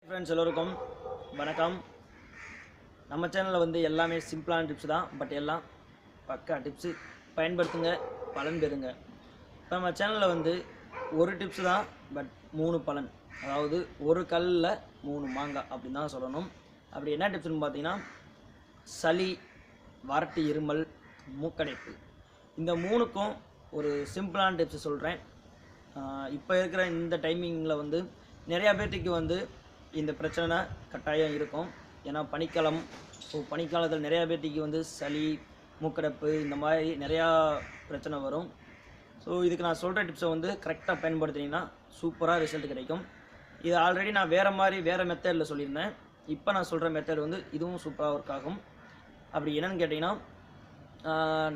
Friends எல்லோருக்கும் வணக்கம். நம்ம சேனலில் வந்து எல்லாமே சிம்பிளான டிப்ஸ் தான், பட் எல்லாம் பக்கா டிப்ஸு. பயன்படுத்துங்க, பலன் பெறுங்க. இப்போ நம்ம சேனலில் வந்து ஒரு டிப்ஸ் தான், பட் 3 பலன். அதாவது ஒரு கல்லில் 3 மாங்காய் அப்படின்னு தான் சொல்லணும். அப்படி என்ன டிப்ஸ்னு பார்த்தீங்கன்னா, சளி, வறட்டு இருமல், மூக்கடைப்பு, இந்த 3க்கும் ஒரு சிம்பிளான டிப்ஸ் சொல்கிறேன். இப்போ இருக்கிற இந்த டைமிங்கில் வந்து நிறையா பேர்த்துக்கு வந்து இந்த பிரச்சனை கட்டாயம் இருக்கும். ஏன்னா பனிக்காலம். பனிக்காலத்தில் நிறையா பேர்த்துக்கு வந்து சளி, மூக்கடைப்பு, இந்த மாதிரி நிறையா பிரச்சனை வரும். ஸோ இதுக்கு நான் சொல்கிற டிப்ஸை வந்து கரெக்டாக பயன்படுத்தினீங்கன்னா சூப்பராக ரிசல்ட் கிடைக்கும். இது ஆல்ரெடி நான் வேறு மெத்தடில் சொல்லியிருந்தேன். இப்போ நான் சொல்கிற மெத்தட் வந்து இதுவும் சூப்பராக ஒர்க் ஆகும். அப்படி என்னென்னு கேட்டிங்கன்னா,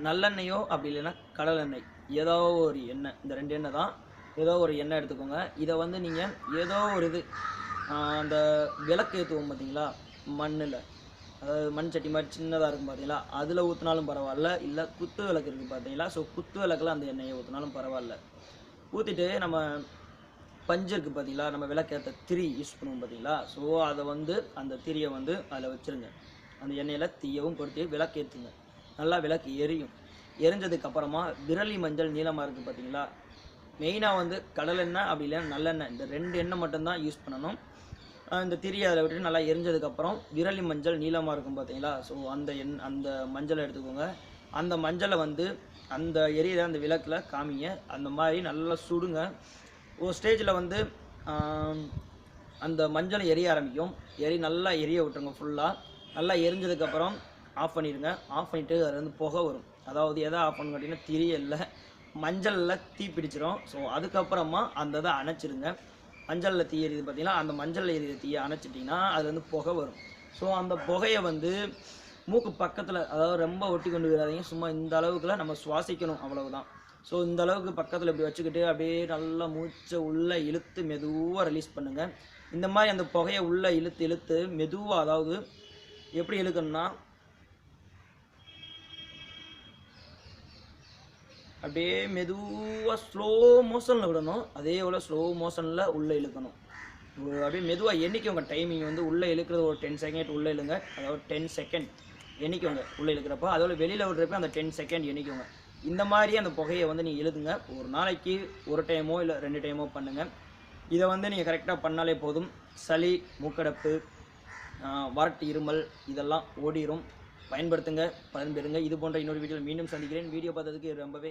நல்லெண்ணெயோ அப்படி இல்லைன்னா கடல் எண்ணெய், ஏதோ ஒரு எண்ணெய், இந்த 2 எண்ணெய் தான். ஏதோ ஒரு எண்ணெய் எடுத்துக்கோங்க. இதை வந்து நீங்கள் ஏதோ ஒரு இது அந்த விளக்கு ஏற்றுவோம் பார்த்தீங்களா, மண்ணில், அதாவது மண் சட்டி மாதிரி சின்னதாக இருக்கும் பார்த்தீங்களா, அதில் ஊற்றினாலும் பரவாயில்ல. இல்லை குத்து விளக்கு இருக்குது பார்த்தீங்களா, ஸோ குத்து விளக்கில் அந்த எண்ணெயை ஊற்றினாலும் பரவாயில்ல. ஊற்றிட்டு நம்ம பஞ்சு இருக்குது பார்த்தீங்களா, நம்ம விளக்கேற்ற திரி யூஸ் பண்ணுவோம் பார்த்தீங்களா, ஸோ அதை வந்து அந்த திரியை வந்து அதில் வச்சுருங்க. அந்த எண்ணெயில் தீயவும் கொடுத்து விளக்கு ஏற்றுங்க. நல்லா விளக்கு எரியும். எரிஞ்சதுக்கப்புறமா விரலி மஞ்சள் நீளமாக இருக்குது பார்த்தீங்களா, மெயினாக வந்து கடல் எண்ணெய் அப்படி இல்லைன்னா நல்லெண்ணெய், இந்த 2 எண்ணெய் மட்டும்தான் யூஸ் பண்ணணும். இந்த திரியை அதில் விட்டுட்டு நல்லா எரிஞ்சதுக்கப்புறம் விரலி மஞ்சள் நீளமாக இருக்கும் பார்த்தீங்களா, ஸோ அந்த மஞ்சளை எடுத்துக்கோங்க. அந்த மஞ்சளை வந்து அந்த எரியிற அந்த விளக்கில் காமிங்க. அந்த மாதிரி நல்லா சுடுங்க. ஒரு ஸ்டேஜில் வந்து அந்த மஞ்சள் எரிய ஆரம்பிக்கும். நல்லா எரிய விட்டுருங்க ஃபுல்லாக. நல்லா எரிஞ்சதுக்கப்புறம் ஆஃப் பண்ணிடுங்க. ஆஃப் பண்ணிவிட்டு அதில் வந்து புகை வரும். அதாவது எதை ஆஃப் பண்ணு கேட்டிங்கன்னா, திரியில் மஞ்சளில் தீ பிடிச்சிரும். ஸோ அதுக்கப்புறமா அந்த இதை அணைச்சிடுங்க. மஞ்சளில் தீ எரியுது பார்த்தீங்கன்னா, அந்த மஞ்சளில் எரியுற தீயை அணைச்சிட்டிங்கன்னா அதில் வந்து புகை வரும். ஸோ அந்த புகையை வந்து மூக்கு பக்கத்தில், அதாவது ரொம்ப ஒட்டி கொண்டு வராதீங்க, சும்மா இந்த அளவுக்குலாம் நம்ம சுவாசிக்கணும், அவ்வளவுதான். ஸோ இந்த அளவுக்கு பக்கத்தில் இப்படி வச்சுக்கிட்டு அப்படியே நல்லா மூச்சை உள்ளே இழுத்து மெதுவாக ரிலீஸ் பண்ணுங்கள். இந்த மாதிரி அந்த புகையை உள்ளே இழுத்து மெதுவாக, அதாவது எப்படி இழுக்கணும்னா, அப்படியே மெதுவாக ஸ்லோ மோஷனில் விடணும். அதே போல் ஸ்லோ மோஷனில் உள்ளே இழுக்கணும். அப்படியே மெதுவாக எண்ணிக்கோங்க. டைமிங் வந்து உள்ளே இழுக்கிறது ஒரு 10 செகண்ட் உள்ளே இழுங்க. அதாவது 10 செகண்ட் எண்ணிக்கோங்க உள்ளே இழுக்கிறப்போ. அதோட வெளியில் விடுறப்ப அந்த 10 செகண்ட் எண்ணிக்கோங்க. இந்த மாதிரி அந்த புகையை வந்து நீங்கள் இழுதுங்க. ஒரு நாளைக்கு ஒரு டைமோ இல்லை 2 டைமோ பண்ணுங்கள். இதை வந்து நீங்கள் கரெக்டாக பண்ணாலே போதும். சளி, மூக்கடைப்பு, வறட்டு இருமல் இதெல்லாம் ஓடிடும். பயன்படுத்துங்க, பலன் பெறுங்க. இது போன்ற இன்னொரு வீடியோவில் மீண்டும் சந்திக்கிறேன். வீடியோ பார்த்ததுக்கு ரொம்பவே